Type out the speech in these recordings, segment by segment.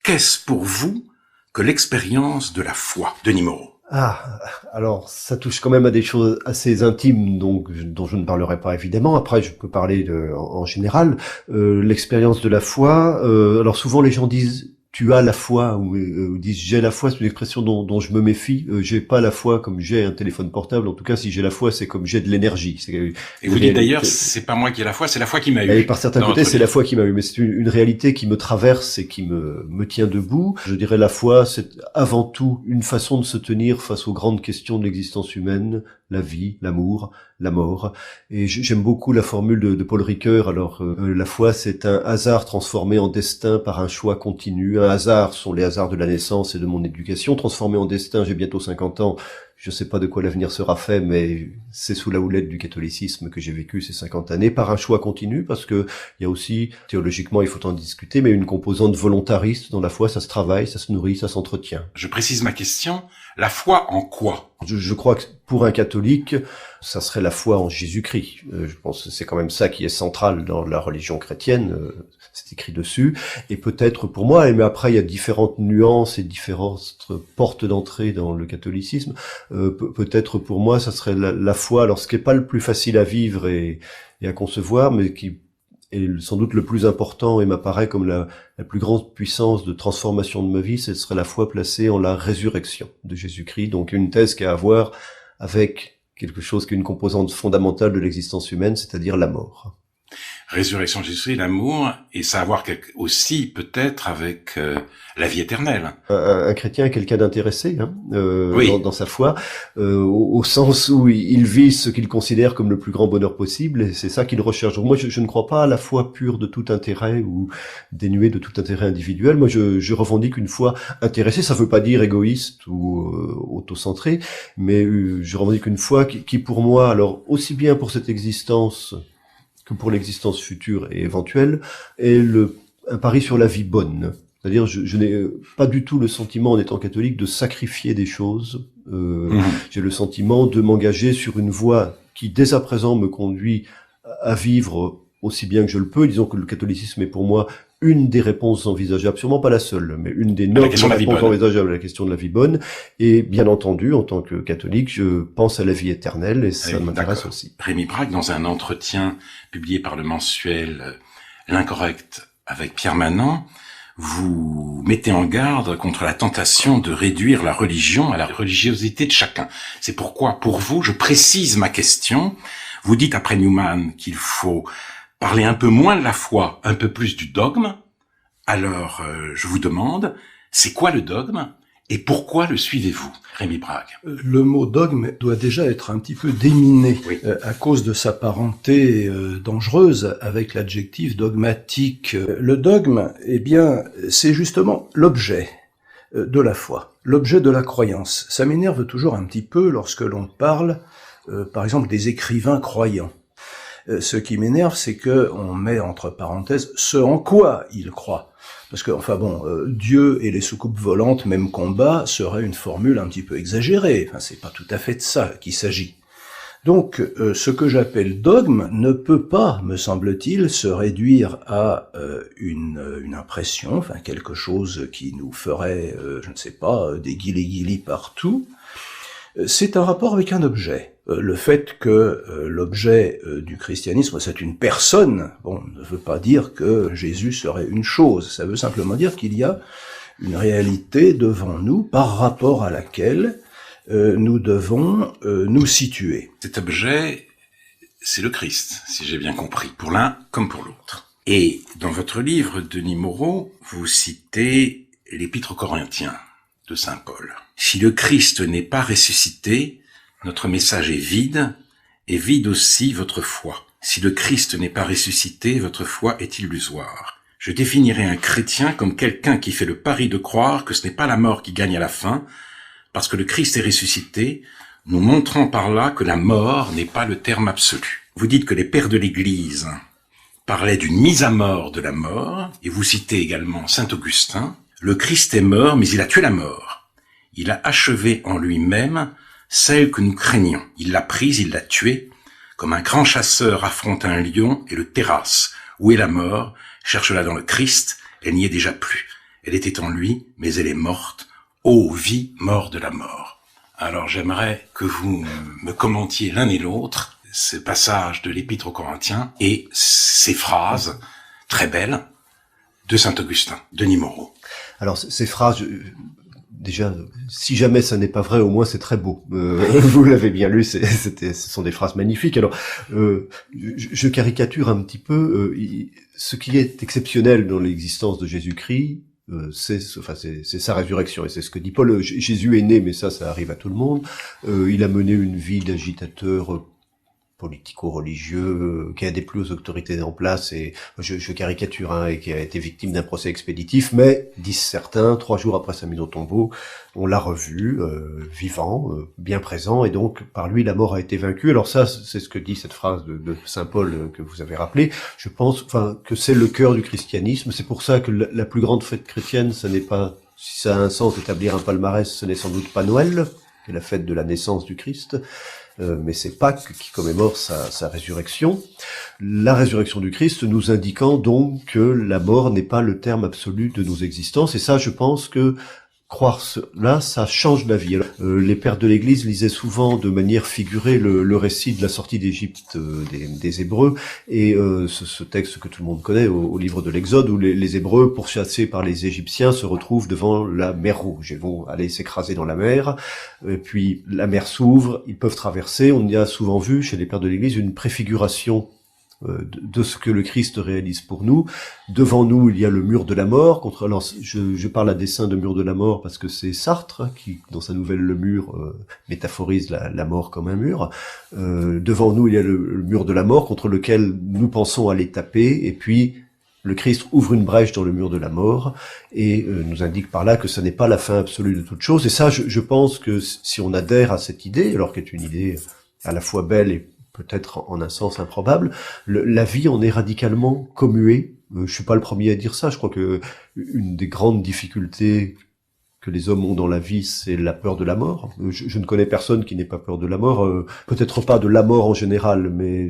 Qu'est-ce pour vous que l'expérience de la foi, Denis Moreau? Alors ça touche quand même à des choses assez intimes, donc dont je ne parlerai pas évidemment. Après, je peux parler en général. L'expérience de la foi. Alors souvent les gens disent tu as la foi ou disent j'ai la foi. C'est une expression dont je me méfie. J'ai pas la foi comme j'ai un téléphone portable. En tout cas, si j'ai la foi, c'est comme j'ai de l'énergie. Et vous dites d'ailleurs, c'est pas moi qui ai la foi, c'est la foi qui m'a eu. Et par certains côtés, c'est la foi qui m'a eu, mais c'est une réalité qui me traverse et qui me tient debout. Je dirais la foi, c'est avant tout une façon de se tenir face aux grandes questions de l'existence humaine, la vie, l'amour, la mort. Et j'aime beaucoup la formule de Paul Ricoeur. Alors, la foi, c'est un hasard transformé en destin par un choix continu. Un hasard sont les hasards de la naissance et de mon éducation. Transformé en destin, j'ai bientôt 50 ans. Je sais pas de quoi l'avenir sera fait, mais c'est sous la houlette du catholicisme que j'ai vécu ces 50 années, par un choix continu, parce que il y a aussi, théologiquement, il faut en discuter, mais une composante volontariste dans la foi, ça se travaille, ça se nourrit, ça s'entretient. Je précise ma question, la foi en quoi? Je crois que pour un catholique, ça serait la foi en Jésus-Christ. Je pense que c'est quand même ça qui est central dans la religion chrétienne, c'est écrit dessus. Et peut-être pour moi, mais après il y a différentes nuances et différentes portes d'entrée dans le catholicisme, peut-être pour moi ça serait la foi, alors ce qui est pas le plus facile à vivre et à concevoir, mais qui est sans doute le plus important et m'apparaît comme la plus grande puissance de transformation de ma vie, ce serait la foi placée en la résurrection de Jésus-Christ. Donc une thèse qui a à voir avec quelque chose qui est une composante fondamentale de l'existence humaine, c'est-à-dire la mort. Résurrection de Jésus, l'amour, et ça a à voir aussi peut-être avec la vie éternelle. Un chrétien est quelqu'un d'intéressé oui. dans sa foi, au sens où il vise ce qu'il considère comme le plus grand bonheur possible, et c'est ça qu'il recherche. Donc moi, je ne crois pas à la foi pure de tout intérêt ou dénuée de tout intérêt individuel. Moi, je revendique une foi intéressée. Ça veut pas dire égoïste ou autocentré, mais je revendique une foi qui pour moi, alors aussi bien pour cette existence que pour l'existence future et éventuelle, est un pari sur la vie bonne. C'est-à-dire, je n'ai pas du tout le sentiment, en étant catholique, de sacrifier des choses. J'ai le sentiment de m'engager sur une voie qui, dès à présent, me conduit à vivre aussi bien que je le peux. Disons que le catholicisme est pour moi une des réponses envisageables, sûrement pas la seule, mais une des nobles réponses envisageables à la question de la vie bonne. Et bien entendu, en tant que catholique, je pense à la vie éternelle et ça m'intéresse aussi. Rémi Braque, dans un entretien publié par le mensuel L'Incorrect avec Pierre Manant, vous mettez en garde contre la tentation de réduire la religion à la religiosité de chacun. C'est pourquoi, pour vous, je précise ma question. Vous dites après Newman qu'il faut parler un peu moins de la foi, un peu plus du dogme. Alors, je vous demande, c'est quoi le dogme et pourquoi le suivez-vous, Rémi Braque? Le mot dogme doit déjà être un petit peu déminé à cause de sa parenté dangereuse avec l'adjectif dogmatique. Le dogme, eh bien, c'est justement l'objet de la foi, l'objet de la croyance. Ça m'énerve toujours un petit peu lorsque l'on parle, par exemple, des écrivains croyants. Ce qui m'énerve, c'est que on met entre parenthèses ce en quoi ils croient. Parce que, enfin bon, Dieu et les soucoupes volantes, même combat, serait une formule un petit peu exagérée. Enfin, c'est pas tout à fait de ça qu'il s'agit. Donc, ce que j'appelle dogme ne peut pas, me semble-t-il, se réduire à une impression, enfin quelque chose qui nous ferait, je ne sais pas, des guilis partout. C'est un rapport avec un objet. Le fait que l'objet du christianisme, c'est une personne, bon, ne veut pas dire que Jésus serait une chose. Ça veut simplement dire qu'il y a une réalité devant nous par rapport à laquelle nous devons nous situer. Cet objet, c'est le Christ, si j'ai bien compris, pour l'un comme pour l'autre. Et dans votre livre, Denis Moreau, vous citez l'Épître aux Corinthiens de saint Paul. Si le Christ n'est pas ressuscité, notre message est vide, et vide aussi votre foi. Si le Christ n'est pas ressuscité, votre foi est illusoire. Je définirais un chrétien comme quelqu'un qui fait le pari de croire que ce n'est pas la mort qui gagne à la fin, parce que le Christ est ressuscité, nous montrant par là que la mort n'est pas le terme absolu. Vous dites que les pères de l'Église parlaient d'une mise à mort de la mort, et vous citez également saint Augustin. Le Christ est mort, mais il a tué la mort. Il a achevé en lui-même celle que nous craignons. Il l'a prise, il l'a tuée, comme un grand chasseur affronte un lion et le terrasse. Où est la mort? Cherche-la dans le Christ, elle n'y est déjà plus. Elle était en lui, mais elle est morte. Ô vie, mort de la mort. Alors j'aimerais que vous me commentiez l'un et l'autre ce passage de l'Épître aux Corinthiens et ces phrases très belles de Saint Augustin, Denis Moreau. Alors ces phrases, déjà, si jamais ça n'est pas vrai, au moins c'est très beau. Vous l'avez bien lu, ce sont des phrases magnifiques. Alors, je caricature un petit peu. Ce qui est exceptionnel dans l'existence de Jésus-Christ, c'est sa résurrection, et c'est ce que dit Paul. Jésus est né, mais ça arrive à tout le monde. Il a mené une vie d'agitateur politico-religieux, qui a déplu aux autorités en place, et je caricature, hein, et qui a été victime d'un procès expéditif, mais, disent certains, 3 jours après sa mise au tombeau, on l'a revu, vivant, bien présent, et donc, par lui, la mort a été vaincue. Alors ça, c'est ce que dit cette phrase de Saint Paul que vous avez rappelée. Je pense, que c'est le cœur du christianisme. C'est pour ça que la plus grande fête chrétienne, ça n'est pas, si ça a un sens d'établir un palmarès, ce n'est sans doute pas Noël, qui est la fête de la naissance du Christ, mais c'est Pâques qui commémore sa résurrection. La résurrection du Christ nous indiquant donc que la mort n'est pas le terme absolu de nos existences, et ça, je pense que croire cela, ça change la vie. Alors, les pères de l'Église lisaient souvent de manière figurée le récit de la sortie d'Égypte des Hébreux, et ce texte que tout le monde connaît au livre de l'Exode, où les Hébreux, pourchassés par les Égyptiens, se retrouvent devant la mer Rouge et vont aller s'écraser dans la mer. Et puis la mer s'ouvre, ils peuvent traverser. On y a souvent vu chez les pères de l'Église une préfiguration de ce que le Christ réalise pour nous. Devant nous, il y a le mur de la mort. Alors, je parle à dessein de mur de la mort parce que c'est Sartre qui, dans sa nouvelle Le Mur, métaphorise la mort comme un mur. Devant nous, il y a le mur de la mort contre lequel nous pensons aller taper, et puis le Christ ouvre une brèche dans le mur de la mort et nous indique par là que ce n'est pas la fin absolue de toute chose. Et ça, je pense que si on adhère à cette idée, alors qu'elle est une idée à la fois belle et peut-être en un sens improbable, la vie en est radicalement commuée. Je suis pas le premier à dire ça. Je crois que une des grandes difficultés que les hommes ont dans la vie, c'est la peur de la mort. Je ne connais personne qui n'ait pas peur de la mort. Peut-être pas de la mort en général, mais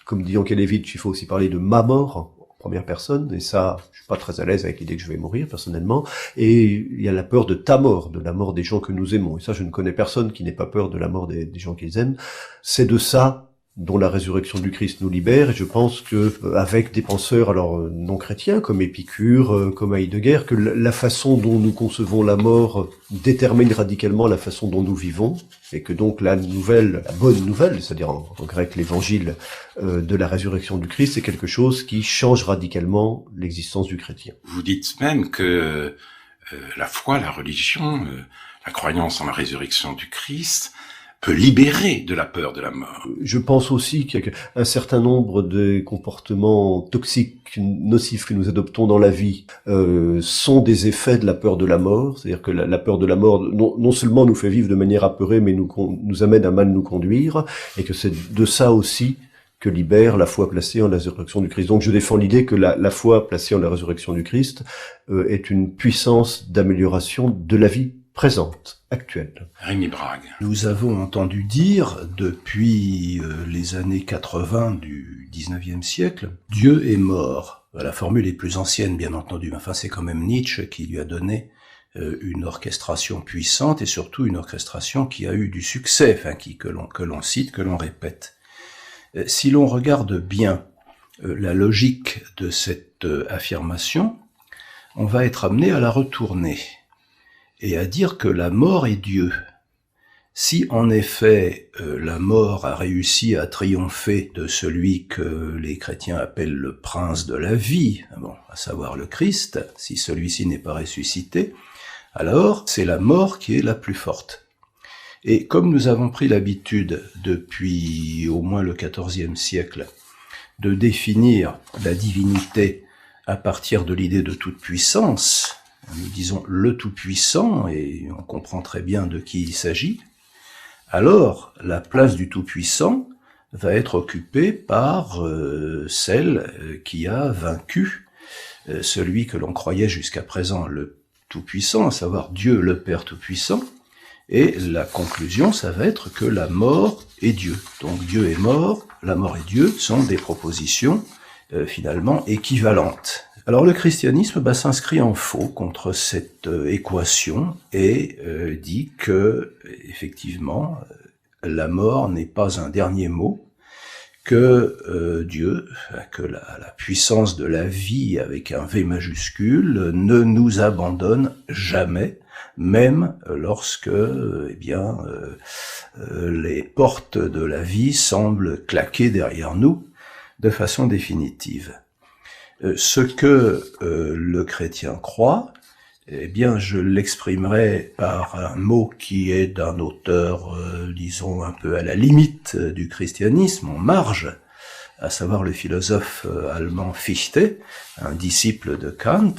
comme dit Yankelevitch, il faut aussi parler de ma mort en première personne. Et ça, je suis pas très à l'aise avec l'idée que je vais mourir personnellement. Et il y a la peur de ta mort, de la mort des gens que nous aimons. Et ça, je ne connais personne qui n'ait pas peur de la mort des gens qu'ils aiment. C'est de ça dont la résurrection du Christ nous libère, et je pense que avec des penseurs non chrétiens comme Épicure, comme Heidegger, que la façon dont nous concevons la mort détermine radicalement la façon dont nous vivons, et que donc la bonne nouvelle, c'est-à-dire en grec l'évangile de la résurrection du Christ, c'est quelque chose qui change radicalement l'existence du chrétien. Vous dites même que la foi, la religion, la croyance en la résurrection du Christ peut libérer de la peur de la mort. Je pense aussi qu'il y a un certain nombre de comportements toxiques, nocifs que nous adoptons dans la vie sont des effets de la peur de la mort. C'est-à-dire que la peur de la mort non seulement nous fait vivre de manière apeurée, mais nous amène à mal nous conduire, et que c'est de ça aussi que libère la foi placée en la résurrection du Christ. Donc je défends l'idée que la foi placée en la résurrection du Christ est une puissance d'amélioration de la vie présente, actuelle. Rémi Brague. Nous avons entendu dire, depuis les années 80 du 19e siècle, Dieu est mort. La formule est plus ancienne, bien entendu. Enfin, c'est quand même Nietzsche qui lui a donné une orchestration puissante, et surtout une orchestration qui a eu du succès, que l'on cite, que l'on répète. Si l'on regarde bien la logique de cette affirmation, on va être amené à la retourner et à dire que la mort est Dieu. Si en effet la mort a réussi à triompher de celui que les chrétiens appellent le prince de la vie, à savoir le Christ, si celui-ci n'est pas ressuscité, alors c'est la mort qui est la plus forte. Et comme nous avons pris l'habitude depuis au moins le XIVe siècle de définir la divinité à partir de l'idée de toute puissance, nous disons le Tout-Puissant, et on comprend très bien de qui il s'agit, alors la place du Tout-Puissant va être occupée par celle qui a vaincu celui que l'on croyait jusqu'à présent le Tout-Puissant, à savoir Dieu le Père Tout-Puissant, et la conclusion, ça va être que la mort est Dieu. Donc Dieu est mort, la mort est Dieu sont des propositions finalement équivalentes. Alors le christianisme s'inscrit en faux contre cette équation et dit que, effectivement, la mort n'est pas un dernier mot, que Dieu, que la puissance de la vie avec un V majuscule ne nous abandonne jamais, même lorsque les portes de la vie semblent claquer derrière nous de façon définitive. Ce que le chrétien croit, eh bien, je l'exprimerai par un mot qui est d'un auteur, disons, un peu à la limite du christianisme, en marge, à savoir le philosophe allemand Fichte, un disciple de Kant,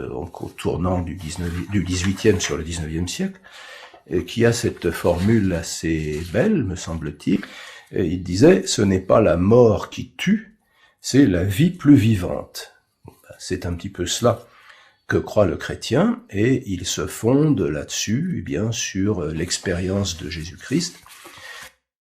donc au tournant du 18e sur le 19e siècle, qui a cette formule assez belle, me semble-t-il. Il disait « Ce n'est pas la mort qui tue, c'est la vie plus vivante ». C'est un petit peu cela que croit le chrétien, et il se fonde là-dessus, sur l'expérience de Jésus-Christ,